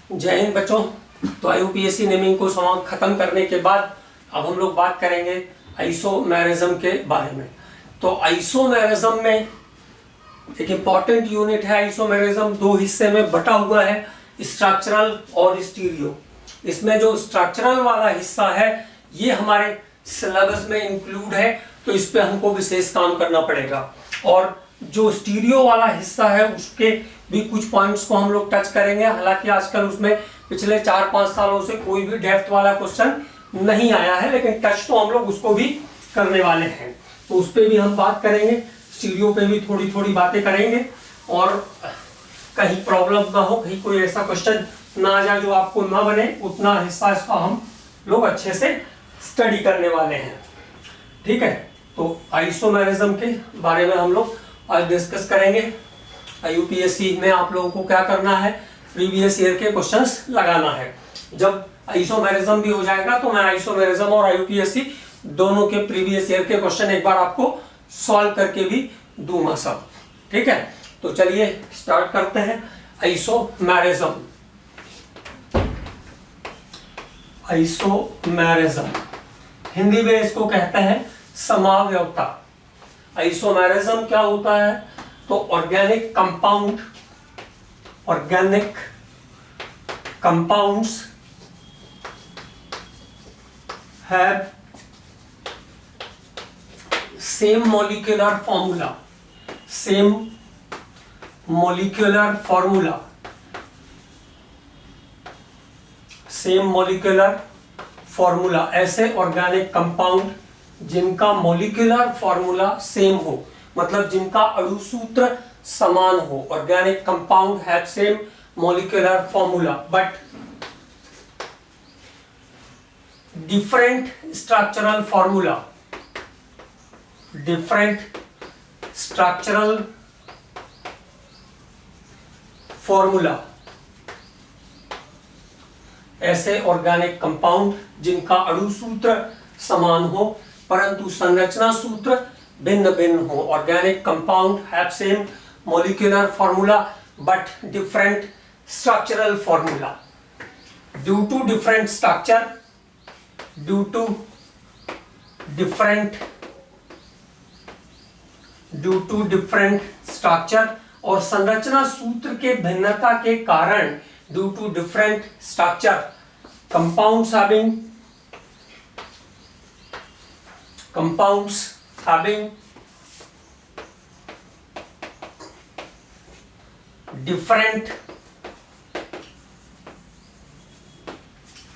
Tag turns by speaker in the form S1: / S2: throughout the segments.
S1: जय हिंद बच्चों। तो आईयूपीएसी नेमिंग को खत्म करने के बाद अब हम लोग बात करेंगे आइसोमेरिज्म के बारे में। तो आइसोमेरिज्म में एक इम्पॉर्टेंट यूनिट है। आइसोमेरिज्म दो हिस्से में बटा हुआ है, स्ट्रक्चरल और स्टीरियो। इसमें जो स्ट्रक्चरल वाला हिस्सा है ये हमारे सिलेबस में इंक्लूड है, तो इस पे हमको विशेष काम करना पड़ेगा। और जो स्टीरियो वाला हिस्सा है उसके भी कुछ पॉइंट्स को हम लोग टच करेंगे। हालांकि आजकल उसमें पिछले 4-5 सालों से कोई भी डेप्थ वाला क्वेश्चन नहीं आया है, लेकिन टच तो हम लोग उसको भी करने वाले हैं, तो उस पर भी हम बात करेंगे। स्टीरियो पे भी थोड़ी थोड़ी बातें करेंगे, और कहीं प्रॉब्लम ना हो, कहीं कोई ऐसा क्वेश्चन ना आ जाए जो आपको ना बने, उतना हिस्सा इसका हम लोग अच्छे से स्टडी करने वाले हैं। ठीक है, तो आइसोमेरिज्म के बारे में हम लोग आज डिस्कस करेंगे। यूपीएससी में आप लोगों को क्या करना है, प्रीवियस ईयर के क्वेश्चंस लगाना है। जब आइसोमेरिज्म भी हो जाएगा तो मैं आइसोमेरिज्म और आईयूपीएससी दोनों के प्रीवियस ईयर के क्वेश्चन एक बार आपको सॉल्व करके भी दूंगा सब। ठीक है, तो चलिए स्टार्ट करते हैं। आइसोमेरिज्म, आइसोमेरिज्म हिंदी में इसको कहते हैं समावयवता। आइसोमेरिज्म क्या होता है, तो organic compounds have same molecular formula, ऐसे ऑर्गेनिक कंपाउंड जिनका मॉलिक्यूलर फॉर्मूला सेम हो, मतलब जिनका अणुसूत्र समान हो। Organic compound have same molecular formula but different structural formula. ऐसे ऑर्गेनिक कंपाउंड जिनका अणुसूत्र समान हो परंतु संरचना सूत्र भिन्न भिन्न हो। Organic compound have same molecular formula but different structural formula. Due to different structure और संरचना सूत्र के भिन्नता के कारण, due to different structure, compounds having different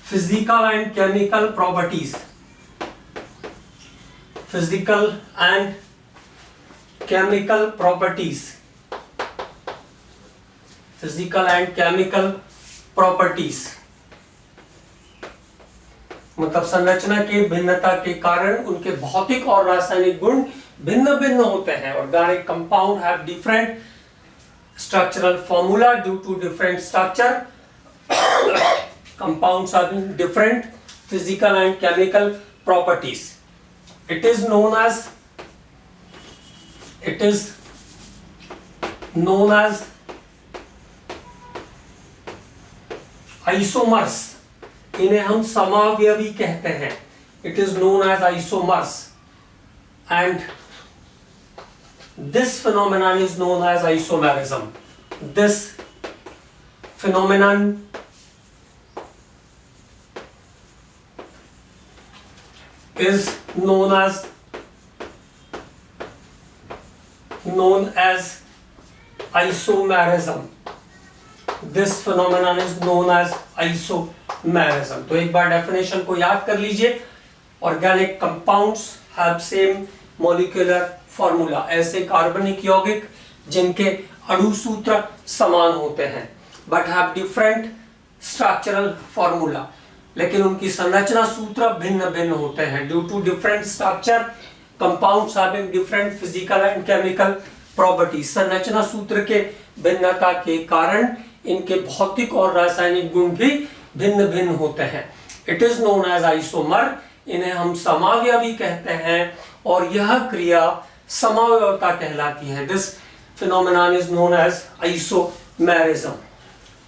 S1: physical and chemical properties, मतलब संरचना के भिन्नता के कारण उनके भौतिक और रासायनिक गुण भिन्न भिन्न होते हैं। Organic compound have different structural formula due to different structure, compounds having different physical and chemical properties. It is known as isomers. इन्हें हम समावयवी कहते हैं। It is known as isomers and this phenomenon is known as isomerism. This phenomenon is known as isomerism. This phenomenon is known as isomerism. तो एक बार definition को याद कर लीजिए। Organic compounds have same molecular formula, ऐसे कार्बनिक यौगिक जिनके अणुसूत्र समान होते हैं, but have different structural formula, लेकिन उनकी संरचना सूत्र भिन्न भिन्न होते हैं। Due to different structure, compounds having different physical and chemical properties. संरचना सूत्र के भिन्नता के कारण इनके भौतिक और रासायनिक गुण भी भिन्न भिन्न होते हैं। It is known as isomer. इन्हें हम समावयवी कहते हैं और यह क्रिया समावयवता कहलाती है। This phenomenon is known as isomerism.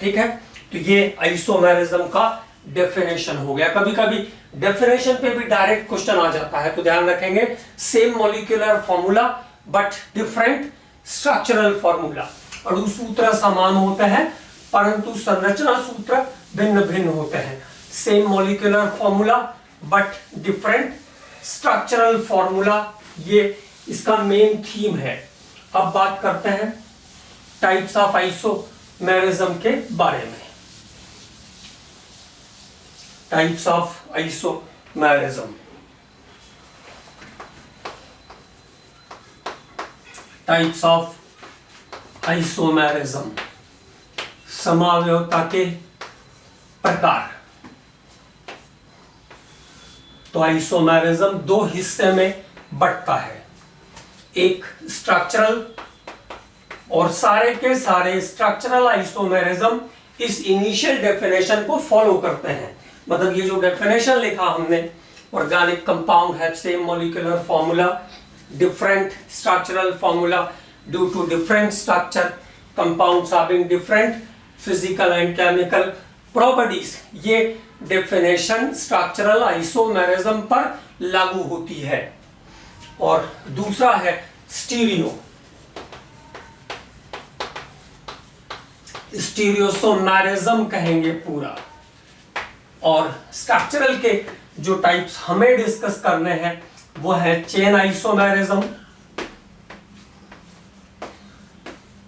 S1: ठीक है, तो ये आइसोमेरिज्म का डेफिनेशन हो गया। कभी कभी डेफिनेशन पे भी डायरेक्ट क्वेश्चन आ जाता है, तो ध्यान रखेंगे same molecular formula but different structural formula. अणु सूत्र समान होते हैं परंतु संरचना सूत्र भिन्न भिन्न होते हैं। Same molecular formula but different structural formula, ये इसका मेन थीम है। अब बात करते हैं टाइप्स ऑफ आइसोमेरिज्म के बारे में। Types of isomerism. Types of isomerism, समावयवता के प्रकार। तो आइसोमेरिज्म दो हिस्से में बंटता है, एक स्ट्रक्चरल, और सारे के सारे स्ट्रक्चरल आइसोमेरिज्म इस इनिशियल डेफिनेशन को फॉलो करते हैं। मतलब ये जो डेफिनेशन लिखा हमने, organic compound have same molecular formula, different structural formula due to different structure, compounds having different physical and chemical properties, ये definition structural isomerism पर लागू होती है। और दूसरा है स्टीरियो, स्टीरियोसोमेरिज्म कहेंगे पूरा। और स्ट्रक्चरल के जो टाइप्स हमें डिस्कस करने हैं वो है चेन आइसोमेरिज्म,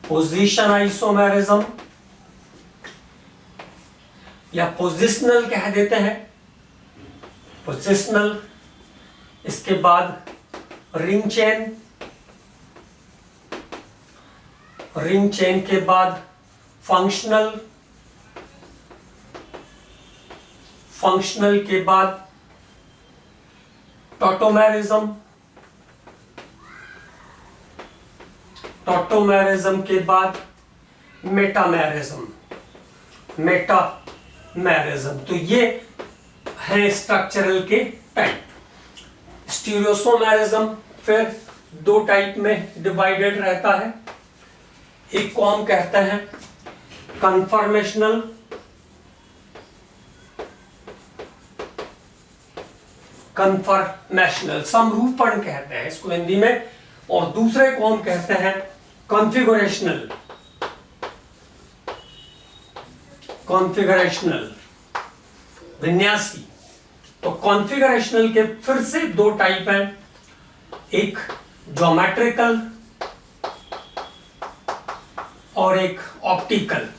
S1: पोजीशन आइसोमेरिज्म या पोजिशनल कह देते हैं, पोजिशनल। इसके बाद रिंग चेन, रिंग चेन के बाद फंक्शनल, फंक्शनल के बाद टॉटोमेरिज्म, टॉटोमेरिज्म के बाद मेटामेरिज्म, मेटामेरिज्म। तो ये है स्ट्रक्चरल के टाइप। स्टीरियोसोमेरिज्म फिर दो टाइप में डिवाइडेड रहता है। एक को हम कहते हैं कन्फर्मेशनल, कन्फर्मेशनल, समरूपण कहते हैं इसको हिंदी में। और दूसरे को हम कहते हैं कॉन्फ़िगरेशनल, कॉन्फ़िगरेशनल विन्यासी। तो कॉन्फ़िगरेशनल के फिर से दो टाइप हैं, एक ज्योमेट्रिकल और एक ऑप्टिकल।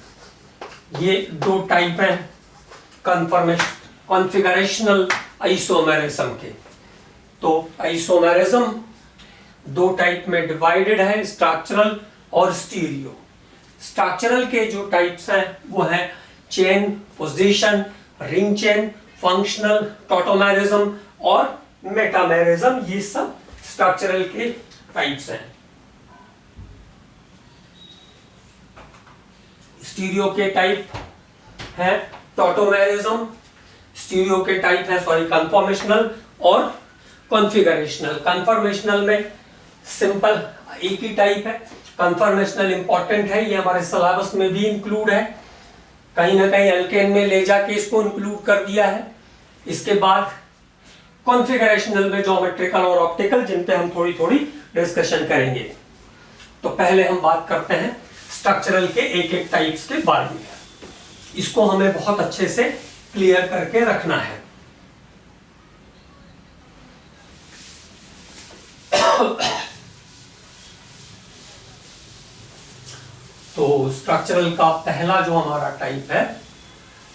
S1: ये दो टाइप हैं कॉन्फ़िगरेशनल आइसोमेरिज्म के। तो आइसोमेरिज्म दो टाइप में डिवाइडेड है, स्ट्रक्चरल और स्टीरियो। स्ट्रक्चरल के जो टाइप्स हैं वो हैं chain, position, ring chain, functional, tautomerism और मेटामेरिज्म। ये सब स्ट्रक्चरल के टाइप्स हैं। स्टीरियो के टाइप है टॉटोमेरिज्म, स्टीरियो के टाइप है कन्फर्मेशनल और कॉन्फ़िगरेशनल। कन्फर्मेशनल में सिंपल एक ही टाइप है। कन्फर्मेशनल इंपॉर्टेंट है, ये हमारे सिलेबस में भी इंक्लूड है, कहीं ना कहीं एल्केन में ले जाके इसको इंक्लूड कर दिया है। इसके बाद कॉन्फ़िगरेशनल में ज्योमेट्रिकल और ऑप्टिकल, जिन पे हम थोड़ी थोड़ी डिस्कशन करेंगे। तो पहले हम बात करते हैं स्ट्रक्चरल के एक एक टाइप्स के बारे में। इसको हमें बहुत अच्छे से क्लियर करके रखना है। तो स्ट्रक्चरल का पहला जो हमारा टाइप है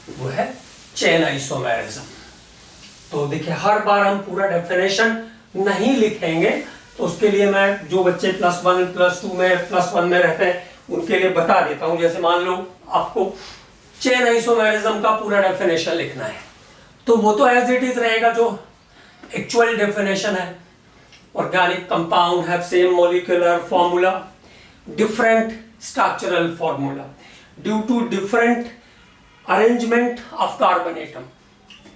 S1: वो है चेन आइसोमेरिज्म। तो देखिए, हर बार हम पूरा डेफिनेशन नहीं लिखेंगे, तो उसके लिए मैं जो बच्चे +1 +2 में +1 में रहते हैं उनके लिए बता देता हूं। जैसे मान लो आपको चेन आइसोमेरिज्म का पूरा डेफिनेशन लिखना है, तो वो तो एज इट इज रहेगा जो एक्चुअल डेफिनेशन है। Organic compound have same molecular formula, different structural formula due to different arrangement of carbon atom,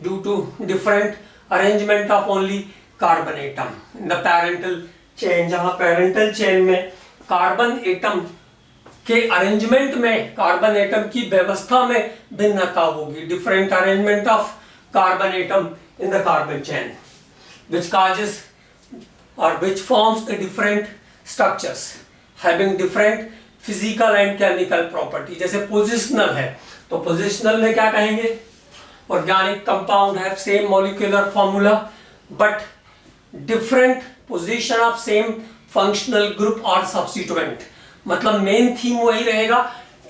S1: due to different arrangement of only carbon atom in the parental chain. जहां parental chain में carbon atom के arrangement में, carbon atom की व्यवस्था में भिन्नता होगी। Different arrangement of carbon atom in the carbon chain which causes or which forms the different structures having different physical and chemical property। जैसे पोजिशनल है तो पोजिशनल में क्या कहेंगे, organic compound have same molecular formula but different position of same functional group और substituent. मतलब main theme वही रहेगा,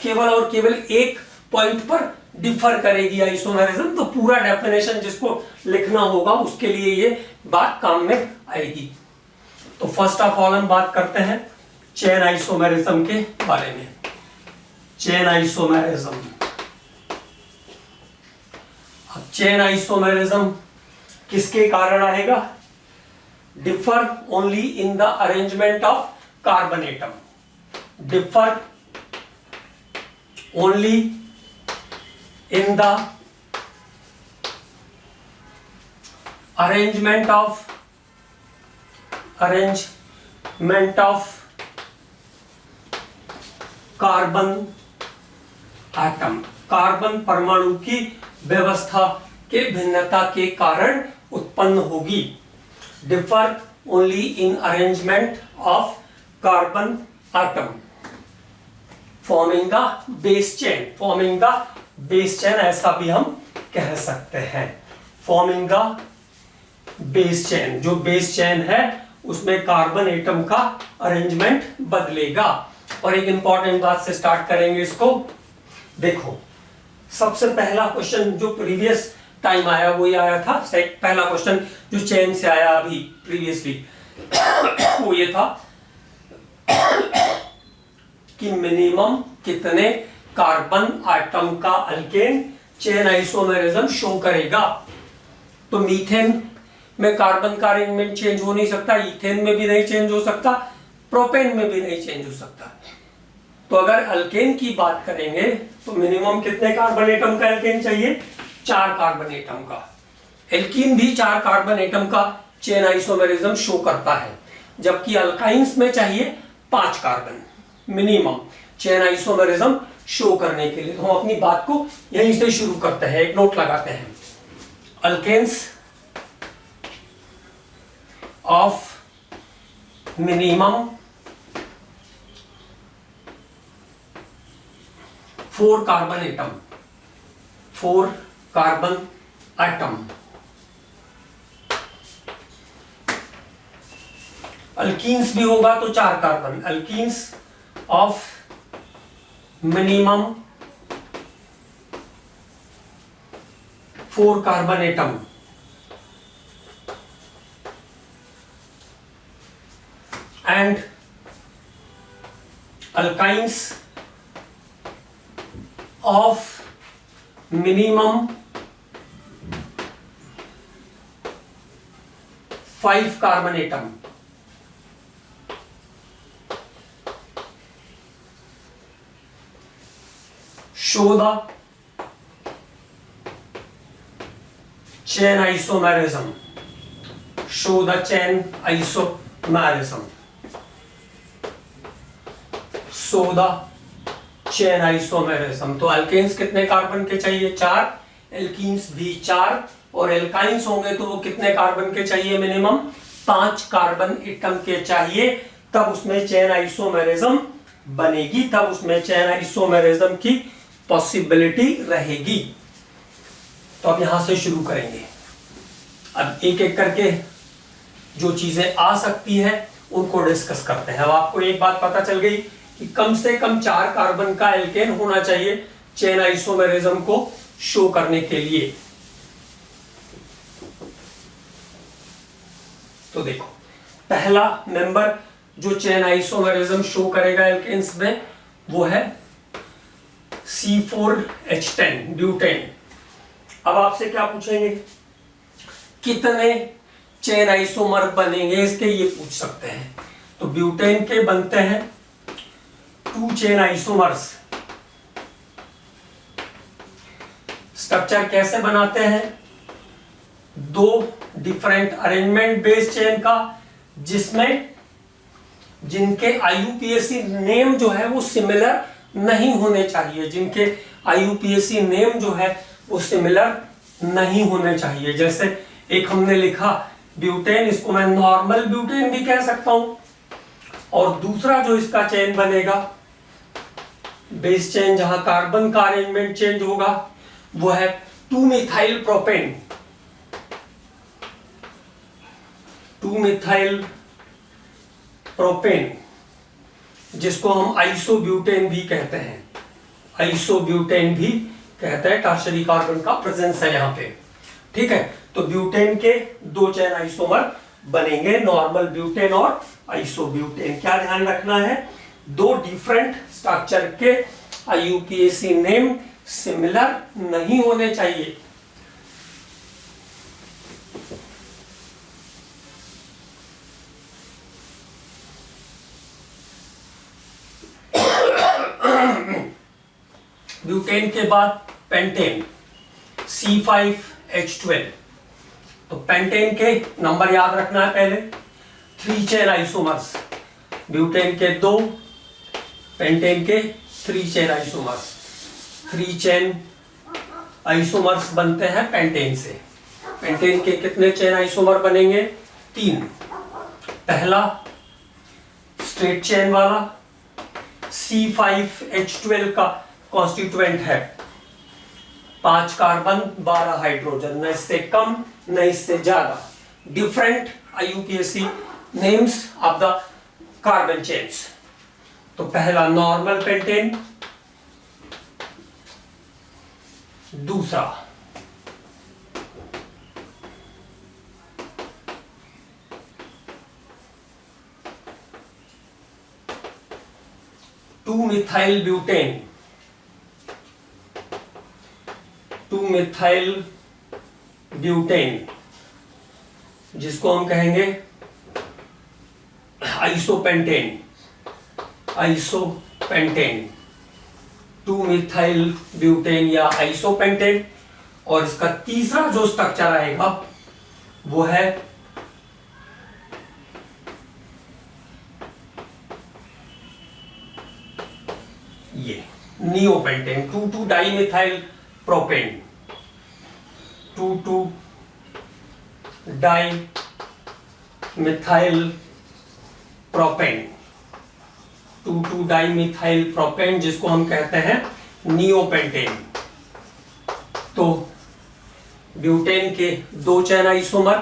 S1: केवल और केवल एक पॉइंट पर डिफर करेगी आइसोमेरिज्म। तो पूरा डेफिनेशन जिसको लिखना होगा उसके लिए ये बात काम में आएगी। तो फर्स्ट ऑफ ऑल हम बात करते हैं चेन आइसोमेरिज्म के बारे में। चेन आइसोमेरिज्म, अब चेन आइसोमेरिज्म किसके कारण आएगा? Differ only in the arrangement of carbon atom, differ only in the arrangement of carbon atom, carbon परमाणु की व्यवस्था के भिन्नता के कारण उत्पन्न होगी। Differ only in arrangement of carbon atom forming the base chain, forming the base chain ऐसा भी हम कह सकते हैं। फॉर्मिंग द बेस चेन, जो बेस चेन है उसमें कार्बन एटम का अरेंजमेंट बदलेगा। और एक इंपॉर्टेंट बात से स्टार्ट करेंगे इसको। देखो सबसे पहला क्वेश्चन जो प्रीवियस टाइम आया वो ये आया था, पहला क्वेश्चन जो चेन से आया अभी प्रीवियसली वो ये था कि मिनिमम कितने कार्बन एटम का अल्केन चेन आइसोमेरिज्म शो करेगा। तो मीथेन में कार्बन का अरेंजमेंट चेंज हो नहीं सकता, इथेन में भी नहीं चेंज हो सकता, प्रोपेन में भी नहीं चेंज हो सकता। तो अगर अल्केन की बात करेंगे तो मिनिमम कितने कार्बन एटम का अल्केन चाहिए? 4 कार्बन एटम का। एल्कीन भी 4 कार्बन एटम का चेन आइसोमेरिज्म शो करता है, जबकि अल्काइंस में चाहिए 5 carbon minimum chain isomerism show करने के लिए। तो हम अपनी बात को यहीं से शुरू करते हैं, एक नोट लगाते हैं। Alkanes of minimum 4 carbon atom, 4 carbon atom. Alkenes भी होगा तो 4 carbon. Alkenes of minimum 4 carbon atom and alkynes of minimum 5 carbon atom. Show the chain isomerism. Show the chain isomerism. Show the chain isomerism. तो alkanes कितने carbon के चाहिए? 4। Alkenes भी 4। और alkynes होंगे तो वो कितने कार्बन के चाहिए? मिनिमम 5 कार्बन एटम के चाहिए, तब उसमें चेन आइसोमेरिज्म बनेगी, तब उसमें चेन आइसोमेरिज्म की पॉसिबिलिटी रहेगी। तो अब यहां से शुरू करेंगे। अब एक एक करके जो चीजें आ सकती है उनको डिस्कस करते हैं। अब आपको एक बात पता चल गई कि कम से कम 4 कार्बन का एल्केन होना चाहिए चेन आइसोमेरिज्म को शो करने के लिए। तो देखो पहला मेंबर जो चेन आइसोमेरिज्म शो करेगा एल्केन्स में वो है C4H10 ब्यूटेन। अब आपसे क्या पूछेंगे? कितने चेन आइसोमर बनेंगे इसके, ये पूछ सकते हैं। तो ब्यूटेन के बनते हैं 2 चेन आइसोमर्स। स्ट्रक्चर कैसे बनाते हैं? 2 डिफरेंट अरेंजमेंट बेस चेन का, जिसमें जिनके IUPAC नेम जो है वो सिमिलर नहीं होने चाहिए, जिनके IUPAC नेम जो है वो सिमिलर नहीं होने चाहिए। जैसे एक हमने लिखा ब्यूटेन, इसको मैं नॉर्मल ब्यूटेन भी कह सकता हूं। और दूसरा जो इसका चेन बनेगा, बेस चेन, जहां कार्बन का अरेंजमेंट चेंज होगा, वो है 2-मिथाइल प्रोपेन। 2-मिथाइल प्रोपेन, जिसको हम आइसोब्यूटेन भी कहते हैं, आइसोब्यूटेन भी कहते हैं। टर्शरी कार्बन का प्रेजेंस है यहाँ पे, ठीक है। तो ब्यूटेन के 2 चेन आइसोमर बनेंगे, नॉर्मल ब्यूटेन और आइसोब्यूटेन। क्या ध्यान रखना है, 2 डिफरेंट स्ट्रक्चर के IUPAC नेम सिमिलर नहीं होने चाहिए। ब्यूटेन के बाद पेंटेन, C5H12। तो पेंटेन के नंबर याद रखना है पहले, 3 चेन आइसोमर्स, ब्यूटेन के 2, पेंटेन के 3 चेन आइसोमर्स। 3 चेन आइसोमर्स बनते हैं पेंटेन से। पेंटेन के कितने चेन आइसोमर बनेंगे? 3। पहला स्ट्रेट चेन वाला C5H12 का कॉन्स्टिट्यूएंट है 5 कार्बन 12 हाइड्रोजन, न इससे कम न इससे ज्यादा। Different IUPAC names of the carbon chains. तो पहला नॉर्मल पेंटेन, दूसरा मिथाइल ब्यूटेन, 2-मिथाइल ब्यूटेन, जिसको हम कहेंगे आइसोपेंटेन। आइसोपेंटेन, 2-मिथाइल ब्यूटेन या आइसोपेंटेन। और इसका तीसरा जो स्ट्रक्चर आएगा वो है ये नियोपेंटेन, 2,2-डाइमिथाइल प्रोपेन, 2,2-डाइमिथाइल प्रोपेन, 2,2-डाइमिथाइल प्रोपेन, जिसको हम कहते हैं नियोपेंटेन। तो ब्यूटेन के 2 चेन आइसोमर,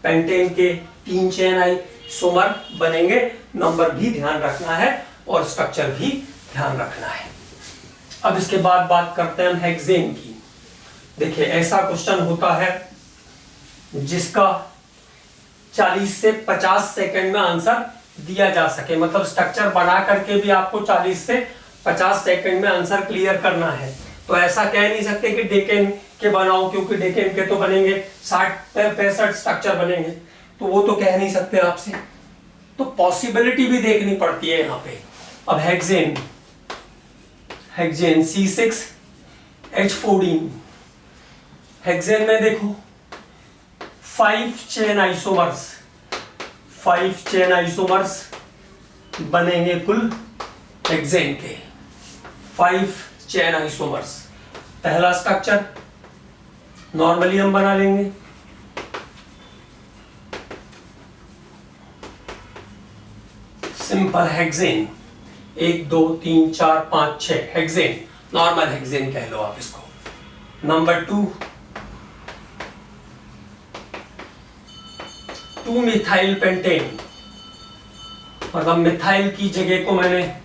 S1: पेंटेन के 3 चेन आइसोमर बनेंगे। नंबर भी ध्यान रखना है और स्ट्रक्चर भी ध्यान रखना है। अब इसके बाद बात करते हैं हम हेक्सेन की। देखिए, ऐसा क्वेश्चन होता है जिसका 40 से 50 सेकंड में आंसर दिया जा सके, मतलब स्ट्रक्चर बना करके भी आपको 40 से 50 सेकंड में आंसर क्लियर करना है। तो ऐसा कह नहीं सकते कि डेकेन के बनाओ, क्योंकि डेकेन के तो बनेंगे 60-65 स्ट्रक्चर बनेंगे, तो वो तो कह नहीं सकते आपसे। तो पॉसिबिलिटी भी देखनी पड़ती है यहाँ पे। अब हेक्सेन, C6H14, हेक्सेन में देखो 5 चेन आइसोमर्स, 5 चेन आइसोमर्स बनेंगे कुल हेक्सेन के, 5 चेन आइसोमर्स। पहला स्ट्रक्चर नॉर्मली हम बना लेंगे, simple hexane, 1 2 3 4 5 6 hexane, normal hexane कह लो आप इसको। नंबर 2 मिथाइल पेंटेन, मतलब मिथाइल की जगह को मैंने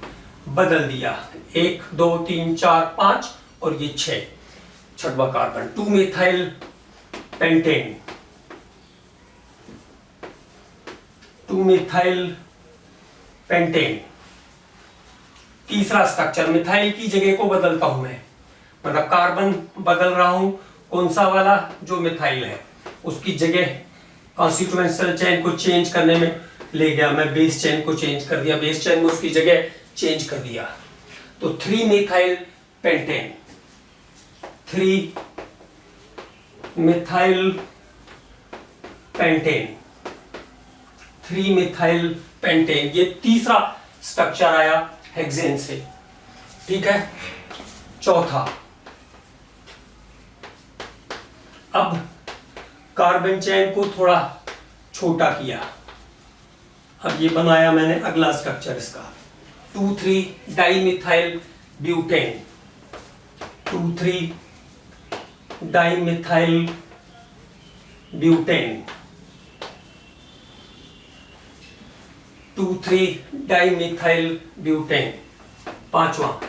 S1: बदल दिया, 1 2 3 4 5 और ये 6 छठवां carbon, 2 methyl pentane, 2 methyl pentane. तीसरा स्ट्रक्चर, मिथाइल की जगह को बदलता हूं मैं, मतलब कार्बन बदल रहा हूं, कौन सा वाला, जो मिथाइल है उसकी जगह कॉन्स्टिट्यूएंशियल चेन को चेंज करने में ले गया मैं, बेस चेन को चेंज कर दिया, बेस चेन में उसकी जगह चेंज कर दिया। तो 3 methyl pentane, 3 methyl pentane, 3 methyl pentane. ये तीसरा स्ट्रक्चर आया हेक्सेन से। ठीक है, चौथा, अब कार्बन चेन को थोड़ा छोटा किया। अब ये बनाया मैंने अगला स्ट्रक्चर इसका 2,3 dimethyl butane. 2,3 dimethyl butane. 2,3 dimethyl butane. पांचवा,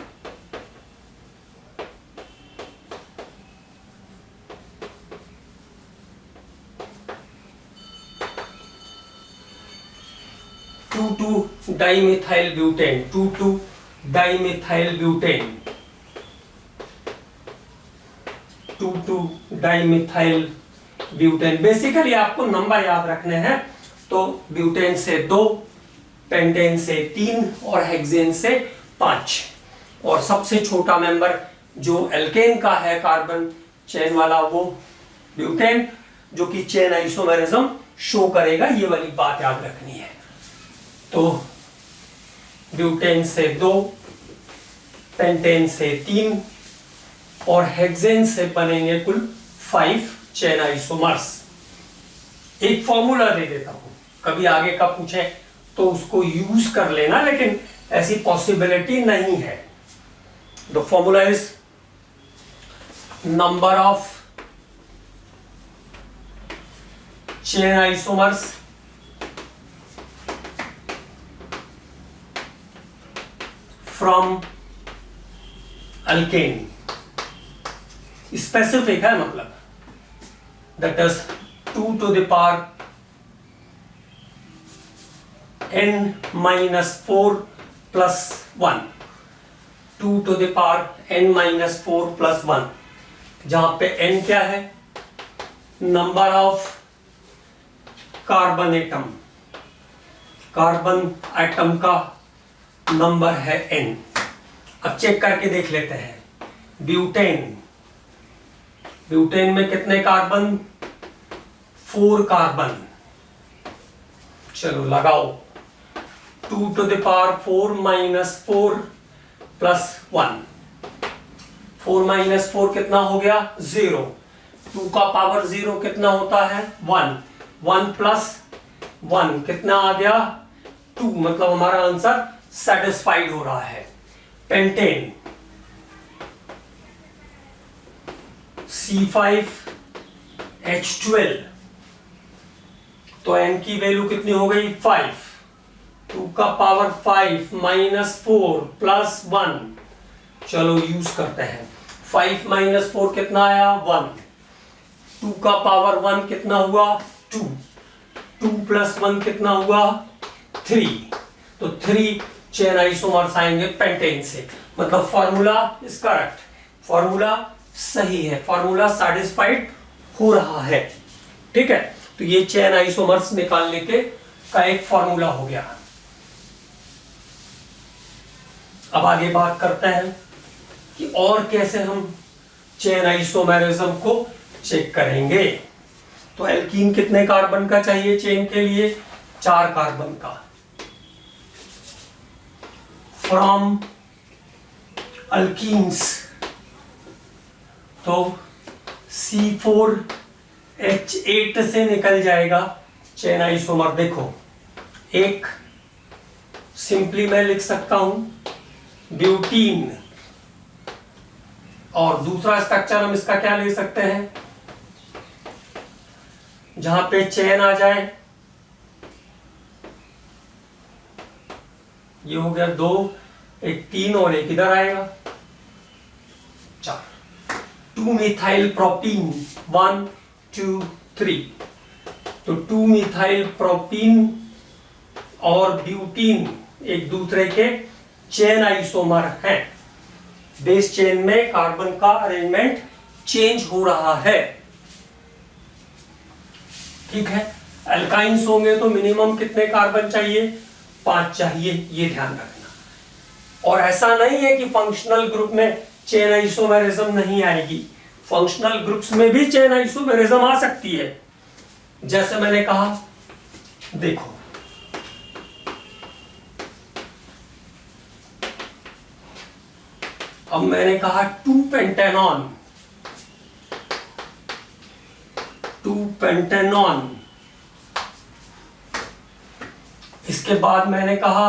S1: 2,2 dimethyl butane. 2,2 dimethyl butane. 2,2 dimethyl butane. Basically आपको नंबर याद रखने हैं, तो ब्यूटेन से 2, पेंटेन से 3 और हेक्सेन से 5। और सबसे छोटा मेंबर जो एल्केन का है कार्बन चेन वाला, वो ब्यूटेन, जो कि चेन आइसोमेरिज्म शो करेगा। ये वाली बात याद रखनी है। तो ब्यूटेन से 2, पेंटेन से 3 और हेक्सेन से बनेंगे कुल 5 चेन आइसोमर्स। एक फॉर्मूला दे देता हूं, कभी आगे का पूछे तो उसको यूज कर लेना, लेकिन ऐसी पॉसिबिलिटी नहीं है। The formula is number of chain isomers from alkane. Specific है, मतलब that is 2 to the power n-4 plus 1। 2 to the power n-4 plus 1, जहां पे n क्या है? Number of carbon atom. Carbon atom का नंबर है n। अब check करके देख लेते हैं। ब्यूटेन, ब्यूटेन में कितने कार्बन? 4 कार्बन। चलो लगाओ, 2 to the power 4 minus 4 plus 1। 4 minus 4 कितना हो गया? 0। 2 का पावर 0 कितना होता है? 1। 1 plus 1 कितना आ गया? 2। मतलब हमारा आंसर सेटिस्फाइड हो रहा है। पेंटेन C5H12, तो n की वैल्यू कितनी हो गई? 5। 2 का पावर 5 माइनस 4 प्लस 1। चलो यूज करते हैं। 5 माइनस 4 कितना आया? 1। 2 का पावर 1 कितना हुआ? 2। 2 प्लस 1 कितना हुआ? 3। तो 3 चेन आइसोमर्स आएंगे पेंटेन से। मतलब फॉर्मूला इज करेक्ट, फॉर्मूला सही है, फॉर्मूला सैटिस्फाइड हो रहा है। ठीक है, तो ये चेन आइसोमर्स निकालने के का एक फॉर्मूला हो गया। अब आगे बात करते हैं कि और कैसे हम चेन आइसोमेरिज्म को चेक करेंगे। तो एल्कीन कितने कार्बन का चाहिए चेन के लिए? 4 कार्बन का। फ्रॉम अल्कीन्स, तो C4H8 से निकल जाएगा चेन आइसोमर। देखो, एक सिंपली मैं लिख सकता हूं ब्यूटीन, और दूसरा स्ट्रक्चर हम इसका क्या ले सकते हैं, जहां पे चेन आ जाए। ये हो गया 2, एक 3 और एक इधर आएगा 4। 2 मिथाइल प्रोपीन 1 2 3। तो 2 मिथाइल प्रोपीन और ब्यूटीन एक दूसरे के चेन आइसोमर हैं। बेस चेन में कार्बन का अरेंजमेंट चेंज हो रहा है। ठीक है, अल्काइंस होंगे तो मिनिमम कितने कार्बन चाहिए? 5 चाहिए, ये ध्यान रखना। और ऐसा नहीं है कि फंक्शनल ग्रुप में चेन आइसोमेरिज्म नहीं आएगी, फंक्शनल ग्रुप्स में भी चेन आइसोमेरिज्म आ सकती है। जैसे मैंने कहा, देखो अब मैंने कहा 2 पेंटेनॉन, 2 पेंटेनॉन। इसके बाद मैंने कहा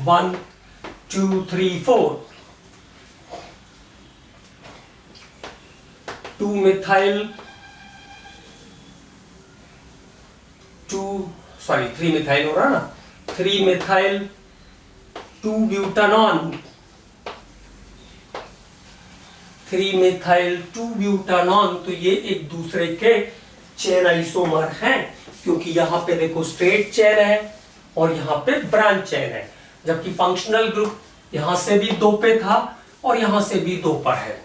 S1: 1 2 3 4 2 मिथाइल 3 मिथाइल हो रहा ना, 3 मिथाइल 2 ब्यूटानॉन, 3 मिथाइल 2 ब्यूटानॉन। तो ये एक दूसरे के चेन आइसोमर हैं, क्योंकि यहां पे देखो स्ट्रेट चेन है और यहां पे ब्रांच चेन है, जबकि फंक्शनल ग्रुप यहां से भी 2 पे था और यहां से भी 2 पर है।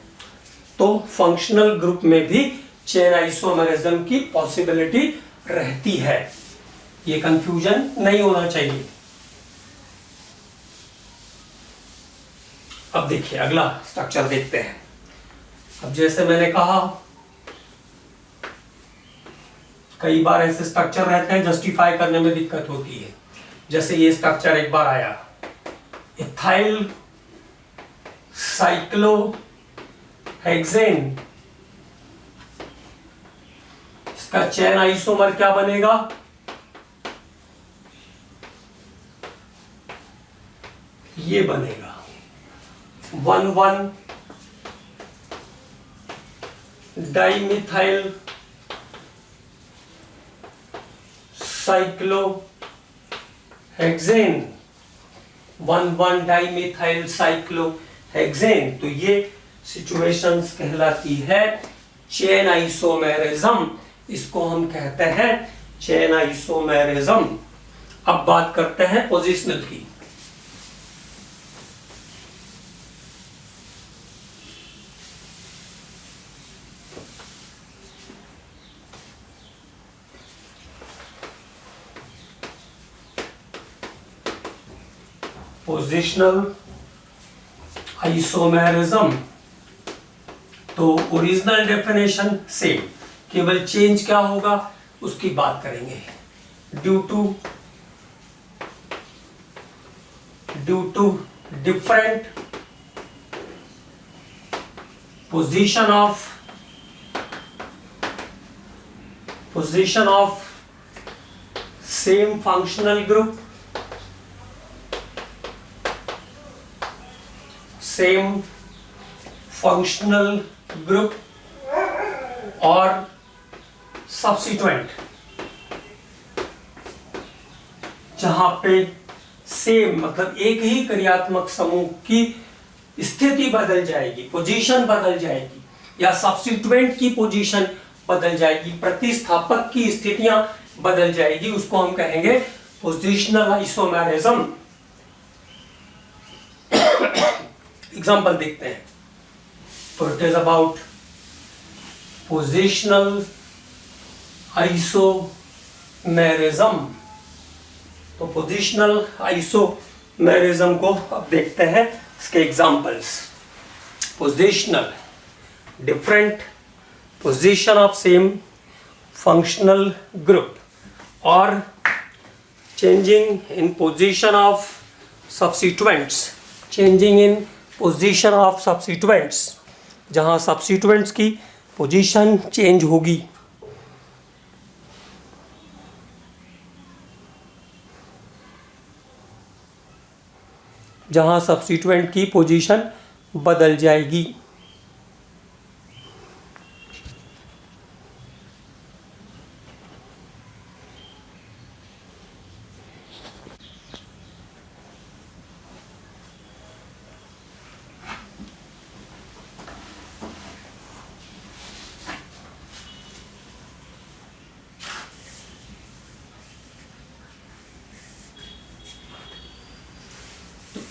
S1: तो फंक्शनल ग्रुप में भी चेन आइसोमरिज्म की पॉसिबिलिटी रहती है, ये कंफ्यूजन नहीं होना चाहिए। अब देखिए अगला स्ट्रक्चर देखते हैं। अब जैसे मैंने कहा कई बार ऐसे स्ट्रक्चर रहते हैं जस्टिफाई करने में दिक्कत होती है। जैसे ये स्ट्रक्चर एक बार आया, इथाइल साइक्लोहेक्सेन, इसका चेन आइसोमर क्या बनेगा? ये बनेगा 1,1 डाइमिथाइल साइक्लोहेक्सेन, 1,1 डाइमिथाइल साइक्लोहेक्सेन। तो ये सिचुएशंस कहलाती है चेन आइसोमेरिज्म, इसको हम कहते हैं चेन आइसोमेरिज्म। अब बात करते हैं पोजिशनल की। पोजिशनल आइसोमेरिज्म, तो ओरिजिनल डेफिनेशन सेम, केवल चेंज क्या होगा उसकी बात करेंगे। Due to different position of same functional group, same functional group और सब्स्टिट्यूएंट, जहां पे सेम मतलब एक ही क्रियात्मक समूह की स्थिति बदल जाएगी, पोजीशन बदल जाएगी, या सब्स्टिट्यूएंट की पोजीशन बदल जाएगी, प्रतिस्थापक की स्थितियां बदल जाएगी, उसको हम कहेंगे पोजिशनल आइसोमेरिज्म। एग्जाम्पल देखते हैं। तो it is about positional isomerism. तो पोजिशनल आइसोमेरिज्म को अब देखते हैं इसके examples. Positional, different position of same functional group, और changing in position of substituents, changing in position of substituents, जहां सब्स्टिट्यूएंट्स की पोजीशन चेंज होगी। जहां सब्स्टिट्यूएंट की पोजीशन बदल जाएगी।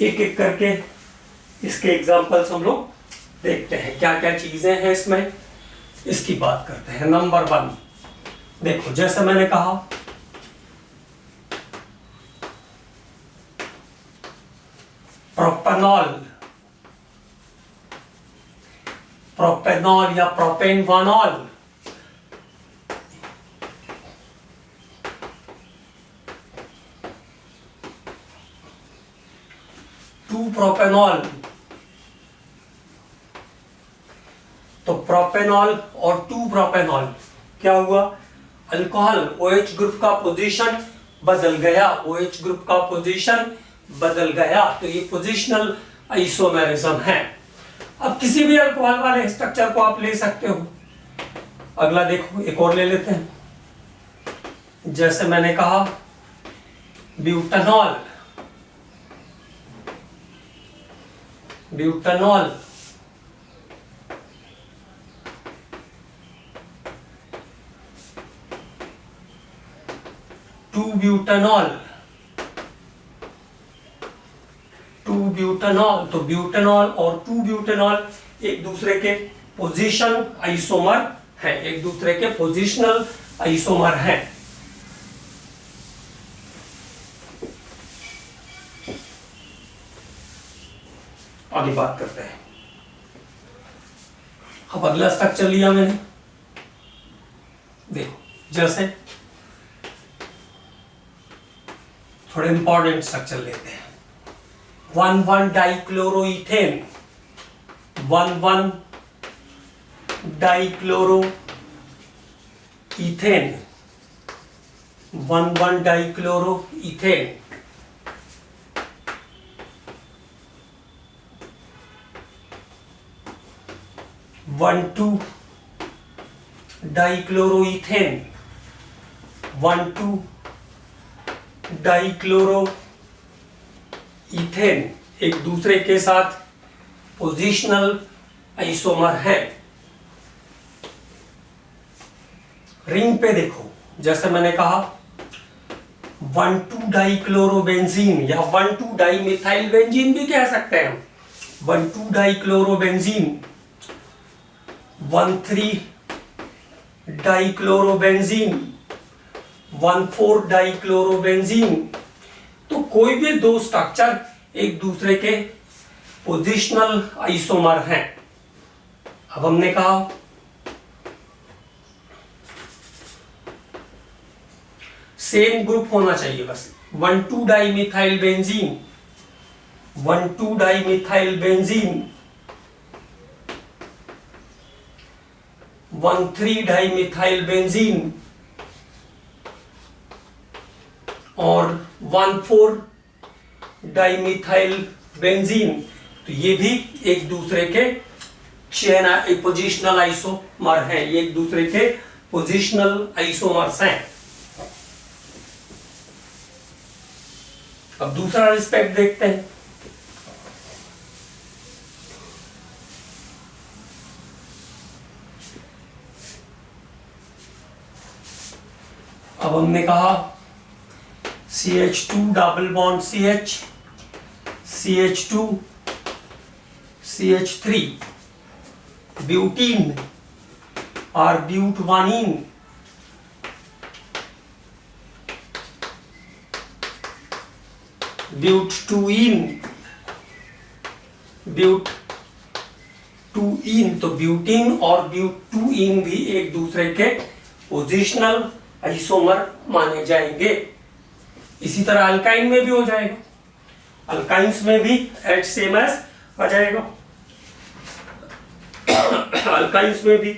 S1: एक एक करके इसके एग्जाम्पल्स हम लोग देखते हैं, क्या क्या चीजें हैं इसमें, इसकी बात करते हैं। नंबर 1 देखो, जैसे मैंने कहा प्रोपेनॉल या प्रोपेनवानॉल, 2 प्रोपेनॉल, तो प्रोपेनॉल और 2 प्रोपेनॉल क्या हुआ, अल्कोहल OH ग्रुप का पोजीशन बदल गया, OH ग्रुप का पोजीशन बदल गया, तो ये पोजिशनल आइसोमेरिज्म है। अब किसी भी अल्कोहल वाले स्ट्रक्चर को आप ले सकते हो। अगला देखो, एक और ले लेते हैं, जैसे मैंने कहा ब्यूटानॉल, ब्यूटानॉल 2 ब्यूटानॉल, 2 ब्यूटानॉल, तो ब्यूटानॉल और 2 ब्यूटानॉल एक दूसरे के पोजीशन आइसोमर है, एक दूसरे के पोजिशनल आइसोमर है। आगे बात करते हैं। अब अगला स्ट्रक्चर लिया मैंने, देखो जैसे थोड़े इंपॉर्टेंट स्ट्रक्चर लेते हैं। 1,1 dichloroethane, 1,1 dichloroethane, 1,1 dichloroethane, 1,2 dichloroethane, 1,2 dichloroethane एक दूसरे के साथ पोजिशनल आइसोमर है। रिंग पे देखो, जैसे मैंने कहा 1,2 डाइक्लोरोबेंजीन या 1,2 डाइमिथाइल बेंजीन भी कह सकते हैं हम, 1,2 डाइक्लोरोबेंजीन, 1,3 डाइक्लोरोबेंजीन, 1,4 डाइक्लोरोबेंजीन। तो कोई भी दो स्ट्रक्चर एक दूसरे के पोजिशनल आइसोमर हैं। अब हमने कहा सेम ग्रुप होना चाहिए बस, 1,2 dimethyl benzene, 1,2 dimethyl benzene, 1,3 dimethyl benzene और 1,4 डाइमिथाइल बेंजीन। तो ये भी एक दूसरे के चेन पोजिशनल आइसोमर हैं, ये एक दूसरे के पोजिशनल आइसोमर्स हैं। अब दूसरा रिस्पेक्ट देखते हैं। अब हमने कहा CH2 double bond CH, CH2 CH3, butene और ब्यूटवानीन, ब्यूटटूइन, ब्यूटटूइन। तो ब्यूटीन और ब्यूटटूइन भी एक दूसरे के पोजिशनल आइसोमर माने जाएंगे। इसी तरह अल्काइन में भी हो जाएगा, अल्काइंस में भी H सेम एज आ जाएगा, अल्काइंस में भी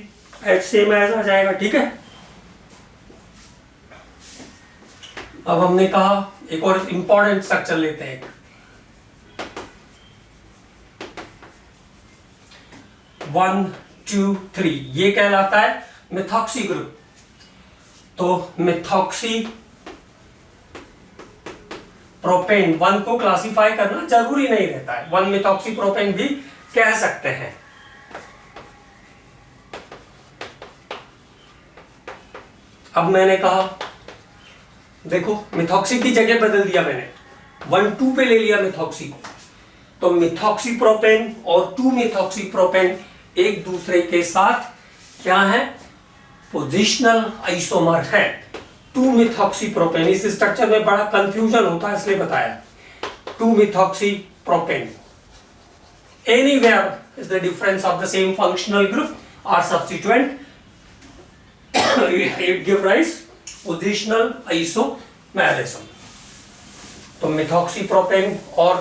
S1: H सेम एज आ जाएगा। ठीक है, अब हमने कहा एक और इंपॉर्टेंट स्ट्रक्चर लेते हैं, 1, 2, 3, ये कहलाता है मेथॉक्सी ग्रुप। तो मेथॉक्सी प्रोपेन 1 को क्लासिफाई करना जरूरी नहीं रहता है, 1 मेथॉक्सी प्रोपेन भी कह सकते हैं। अब मैंने कहा देखो मिथॉक्सी की जगह बदल दिया मैंने, 1, 2 पे ले लिया मिथॉक्सी को, तो मिथॉक्सी प्रोपेन और 2 मिथॉक्सी प्रोपेन एक दूसरे के साथ क्या है, पोजिशनल आइसोमर है। 2 मिथॉक्सी प्रोपेन, इस स्ट्रक्चर में बड़ा कंफ्यूजन होता है इसलिए बताया। 2 methoxy propane, anywhere is the difference of the same functional group or substituent, it give rise positional isomerism. तो मिथॉक्सी प्रोपेन और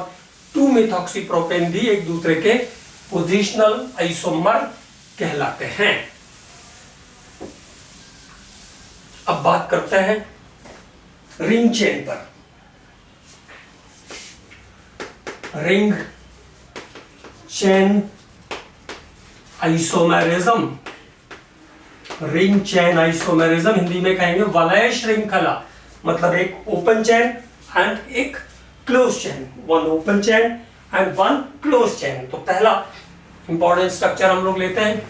S1: 2-methoxypropane भी एक दूसरे के पोजिशनल आइसोमर कहलाते हैं। अब बात करते हैं रिंग चेन पर। Ring chain isomerism, ring chain isomerism Hindi में कहेंगे वलय श्रृंखला, मतलब एक ओपन चेन एंड एक close chain, one open chain and one clause chain. तो पहला इंपॉर्टेंट स्ट्रक्चर हम लोग लेते हैं,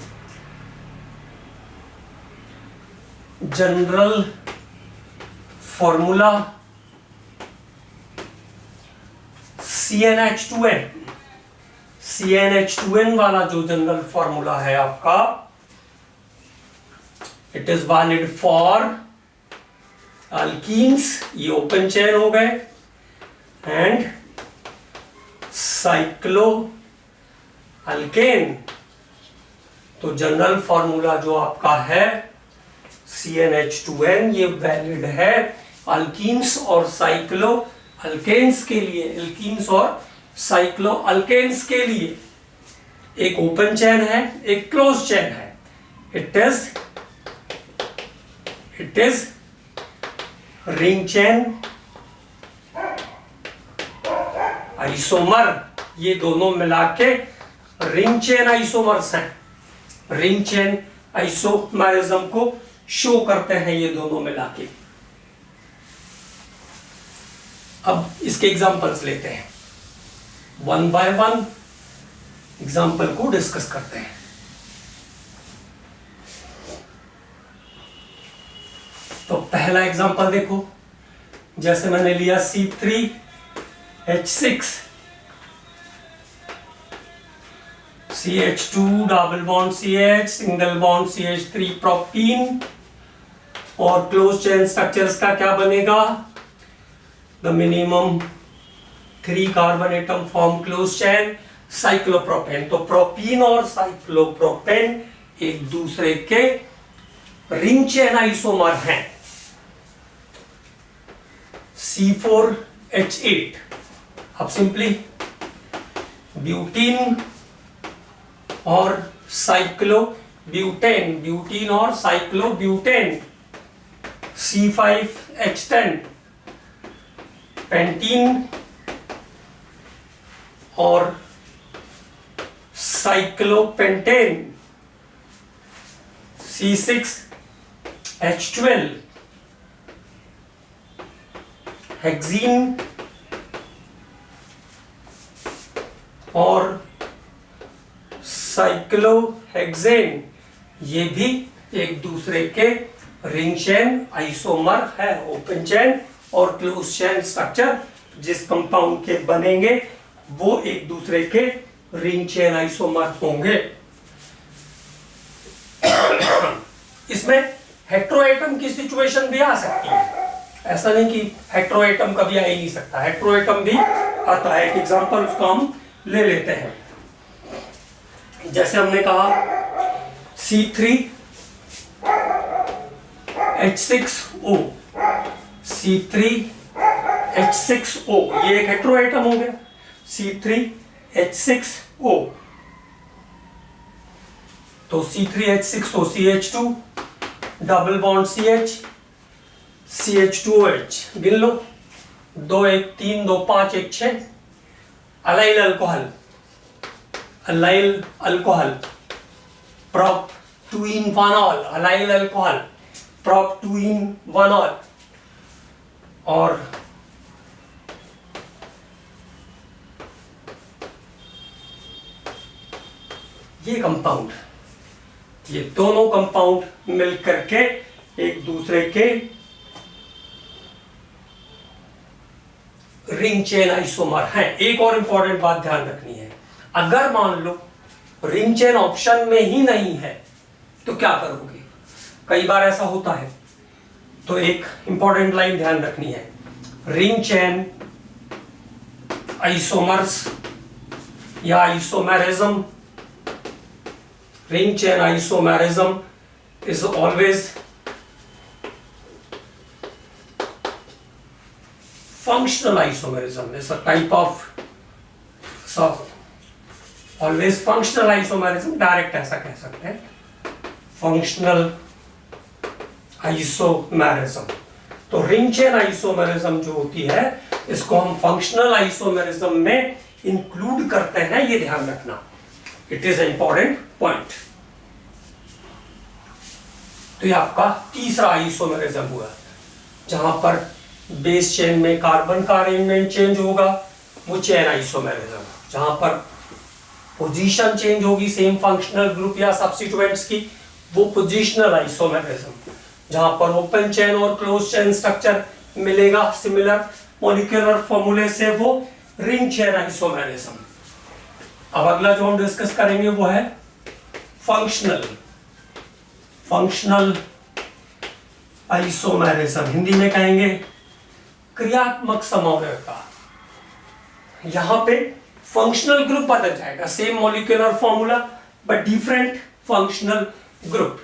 S1: जनरल फॉर्मूला CnH2n। CnH2n वाला जो जनरल फॉर्मूला है आपका, it is valid for alkenes, ये ओपन चेन हो गए, एंड साइक्लो अल्केन। तो जनरल फॉर्मूला जो आपका है CnH2n, ये वैलिड है अल्कीन्स और साइक्लो अल्केन्स के लिए, एल्कीन्स और साइक्लो अल्केन्स के लिए। एक ओपन चेन है, एक क्लोज चेन है। It is ring chain isomer, ये दोनों मिला के रिंग चेन आइसोमर्स हैं। रिंग चेन आइसोमेरिज्म को शो करते हैं ये दोनों मिला के। अब इसके एग्जांपल्स लेते हैं, वन बाय वन एग्जांपल को डिस्कस करते हैं। तो पहला एग्जांपल देखो, जैसे मैंने लिया C3H6 CH2 double bond CH single bond CH3 propene, और क्लोज चेन स्ट्रक्चर्स का क्या बनेगा, the minimum 3 carbon atom form close chain cyclopropane. तो प्रोपीन और साइक्लोप्रोपेन एक दूसरे के रिंग चेन आइसोमर हैं। C4H8, अब सिंपली ब्यूटीन और साइक्लोब्यूटेन, ब्यूटीन और साइक्लोब्यूटेन। C5H10 पेंटीन और साइक्लोपेंटेन। C6H12 हेक्सीन और साइक्लोहेक्सेन, ये भी एक दूसरे के रिंग चेन आइसोमर है। ओपन चेन और क्लोज चेन स्ट्रक्चर जिस कंपाउंड के बनेंगे वो एक दूसरे के रिंग चेन आइसोमर होंगे। इसमें हेट्रोएटम की सिचुएशन भी आ सकती है, ऐसा नहीं कि हेट्रोएटम कभी आ ही नहीं सकता, हेट्रोएटम भी आता है। एक एग्जांपल उसका हम ले लेते हैं, जैसे हमने कहा C3H6O, C3H6O, ये एक हेट्रोएटम हो गया C3H6O। तो C3H6O CH2 double bond CH CH2OH, गिन लो, 2 1 3 2 5 1 6। Allyl alcohol, allyl alcohol prop 2 in 1 all, allyl alcohol prop 2 in 1 all। और ये कंपाउंड, ये दोनों कंपाउंड मिलकर के एक दूसरे के रिंग चेन आइसोमर हैं। एक और इंपॉर्टेंट बात ध्यान रखनी है, अगर मान लो रिंग चेन ऑप्शन में ही नहीं है तो क्या करोगे, कई बार ऐसा होता है। तो एक इंपॉर्टेंट लाइन ध्यान रखनी है, रिंग चेन आइसोमर्स या isomerism, ring chain isomerism is always functional isomerism, is a type of always functional isomerism, direct ऐसा कह सकते हैं, फंक्शनल आइसोमेरिज्म। तो रिंग चेन आइसोमेरिज्म जो होती है, इसको हम फंक्शनल आइसोमेरिज्म में इंक्लूड करते हैं, ये ध्यान रखना, इट इज इंपॉर्टेंट पॉइंट। तो ये आपका तीसरा आइसोमेरिज्म हुआ, जहां पर बेस चेन में कार्बन का अरेंजमेंट चेंज होगा, वो चेन आइसोमेरिज्म। जहां पर पोजीशन चेंज होगी सेम फंक्शनल ग्रुप या सब्स्टिट्यूएंट्स की, वो पोजीशनल आइसोमेरिज्म। जहां पर ओपन चेन और क्लोज चेन स्ट्रक्चर मिलेगा सिमिलर मॉलिक्यूलर फॉर्मूले से, वो रिंग चेन आइसोमेरिज्म। अब अगला जो हम डिस्कस करेंगे वो है फंक्शनल आइसोमेरिज्म, हिंदी में कहेंगे क्रियात्मक समन्वयता। यहां पे फंक्शनल ग्रुप बदल जाएगा, same molecular formula but different functional group.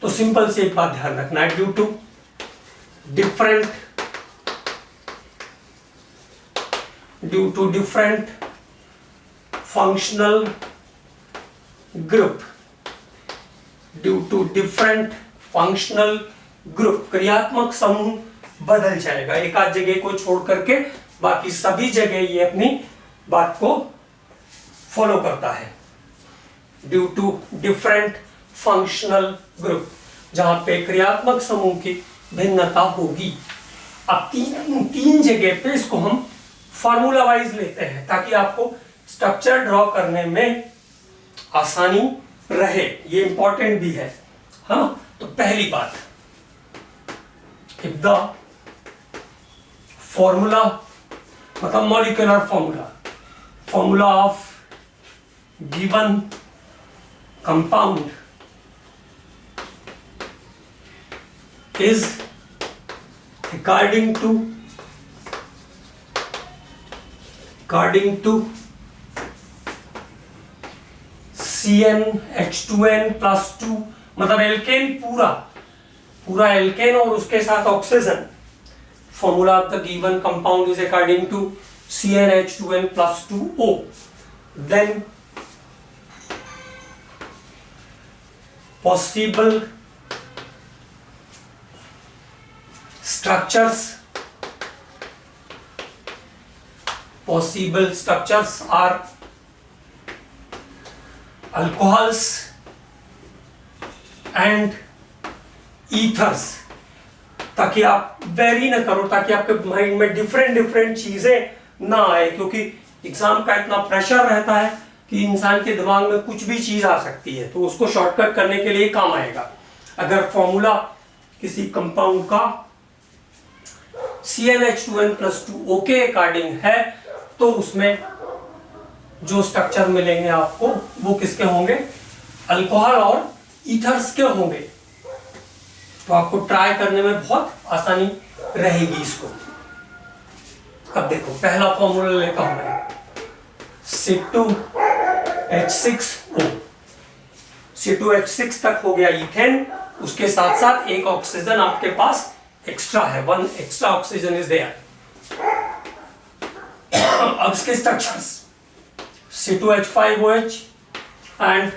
S1: तो सिंपल से एक बात ध्यान रखना है, due to different functional group, क्रियात्मक समूह बदल जाएगा, एक आध जगह को छोड़ करके बाकी सभी जगह ये अपनी बात को फॉलो करता है। Due to different functional group, जहां पे क्रियात्मक समूह की भिन्नता होगी। अब तीन जगह पे इसको हम फॉर्मूला वाइज लेते हैं, ताकि आपको स्ट्रक्चर ड्रॉ करने में आसानी रहे, ये इंपॉर्टेंट भी है। हाँ, तो पहली बात, इफ द फॉर्मूला मतलब molecular formula of given compound is according to CnH2n plus 2, मतलब एल्केन पूरा एल्केन और उसके साथ oxygen. Formula of the given compound is according to CnH2n plus 2O। Then possible structures are alcohols and ethers। ताकि आप very ना करो, ताकि आपके माइंड में डिफरेंट चीजें ना आए, क्योंकि एग्जाम का इतना प्रेशर रहता है कि इंसान के दिमाग में कुछ भी चीज आ सकती है, तो उसको शॉर्टकट करने के लिए काम आएगा। अगर फॉर्मूला किसी कंपाउंड का CnH2n plus 2O के अकॉर्डिंग है, तो उसमें जो स्ट्रक्चर मिलेंगे आपको वो किसके होंगे, अल्कोहल और ईथर्स के होंगे। तो आपको ट्राई करने में बहुत आसानी रहेगी इसको। अब देखो, पहला फॉर्मूला लेता हूं मैं, C2H6O। C2H6 तक हो गया इथेन, उसके साथ साथ एक ऑक्सीजन आपके पास एक्स्ट्रा है, one extra oxygen is there. अब इसके structures C2H5OH and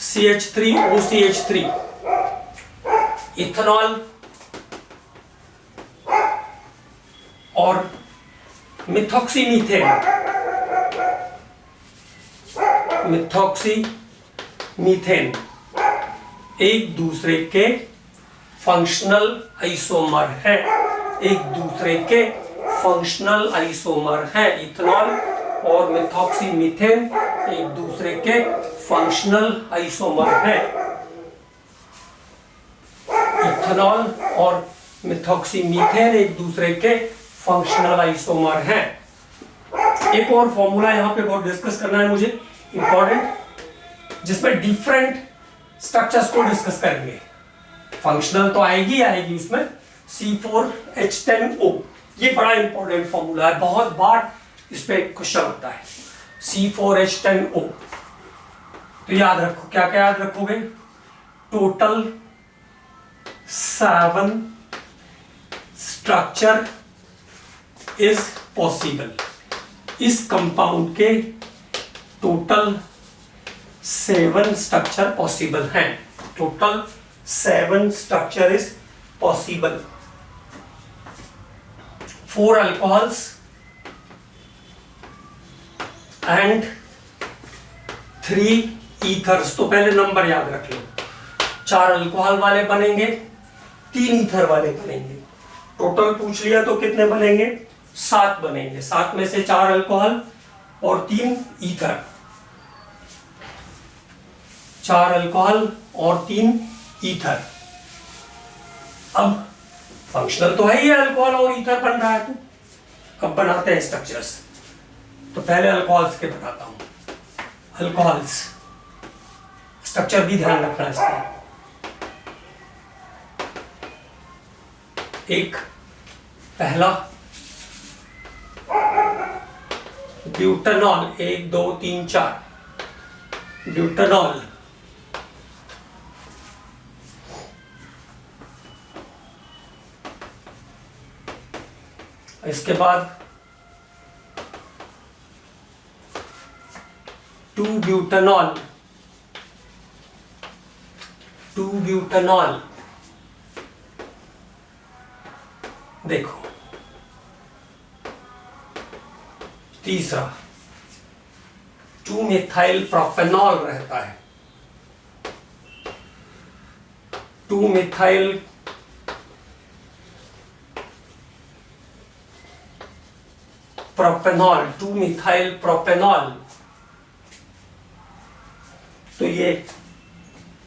S1: CH3OCH3, ethanol और मिथॉक्सीमीथेन एक दूसरे के फंक्शनल आइसोमर है, इथेनॉल और मिथॉक्सीमीथेन एक दूसरे के फंक्शनल आइसोमर है। इथेनॉल और मिथॉक्सीमीथेन एक दूसरे के फंक्शनल आइसोमर हैं। एक और फॉर्मूला यहां पे बहुत डिस्कस करना है मुझे, इंपॉर्टेंट, जिसमें डिफरेंट स्ट्रक्चर्स को डिस्कस करेंगे। फंक्शनल तो आएगी उसमें, C4H10O, ये बड़ा इंपॉर्टेंट फॉर्मूला है, बहुत बार इस पे क्वेश्चन होता है। C4H10O, तो याद रखो, क्या क्या याद रखोगे, टोटल 7 स्ट्रक्चर इज पॉसिबल। इस कंपाउंड के टोटल 7 स्ट्रक्चर पॉसिबल हैं। Total 7 structure is possible. 4 alcohols and 3 ethers. तो पहले नंबर याद रख लो, 4 अल्कोहल वाले बनेंगे, 3 ईथर वाले बनेंगे। टोटल पूछ लिया तो कितने बनेंगे? 7 बनेंगे। 7 में से 4 अल्कोहल और 3 ईथर। 4 अल्कोहल और 3 ईथर। अब फंक्शनल तो है ही, अल्कोहल और ईथर बन रहा है। तो अब बनाते हैं स्ट्रक्चर्स। तो पहले अल्कोहल्स के बताता हूं। अल्कोहल्स स्ट्रक्चर भी ध्यान रखना इसका। एक पहला ब्यूटानॉल, 1 2 3 4 ब्यूटानॉल। इसके बाद 2 ब्यूटानॉल, 2 ब्यूटानॉल। देखो तीसरा 2 मिथाइल प्रोपेनॉल रहता है। 2 मिथाइल प्रोपेनॉल, 2 मिथाइल प्रोपेनॉल। तो ये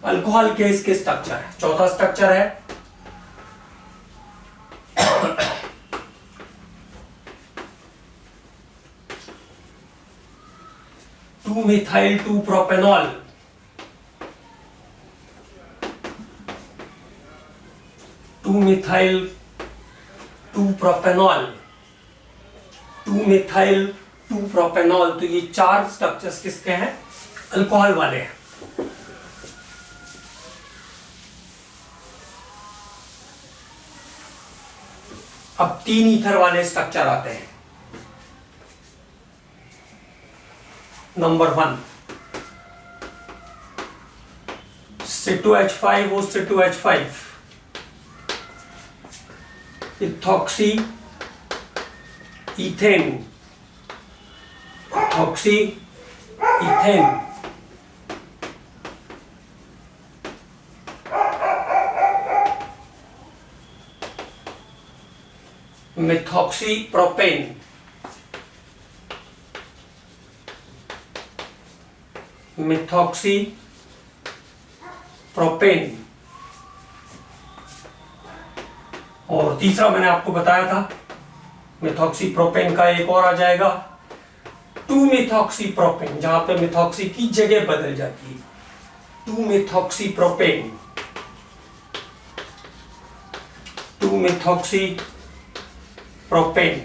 S1: अल्कोहल के इसके स्ट्रक्चर है। चौथा स्ट्रक्चर है 2 methyl 2 propanol. 2 methyl 2 propanol, 2 methyl 2 propanol. तो ये 4 स्ट्रक्चर्स किसके हैं? अल्कोहल वाले हैं। अब 3 ईथर वाले स्ट्रक्चर आते हैं। नंबर 1 C2H5 और C2H5, ethoxy ethane, ethoxy ethane. Methoxy propane, methoxy propane. और तीसरा मैंने आपको बताया था मिथॉक्सी प्रोपेन का एक और आ जाएगा 2 मिथॉक्सी प्रोपेन, जहां पे मिथॉक्सी की जगह बदल जाती है। 2 मिथॉक्सी प्रोपेन, 2 मिथॉक्सी प्रोपेन।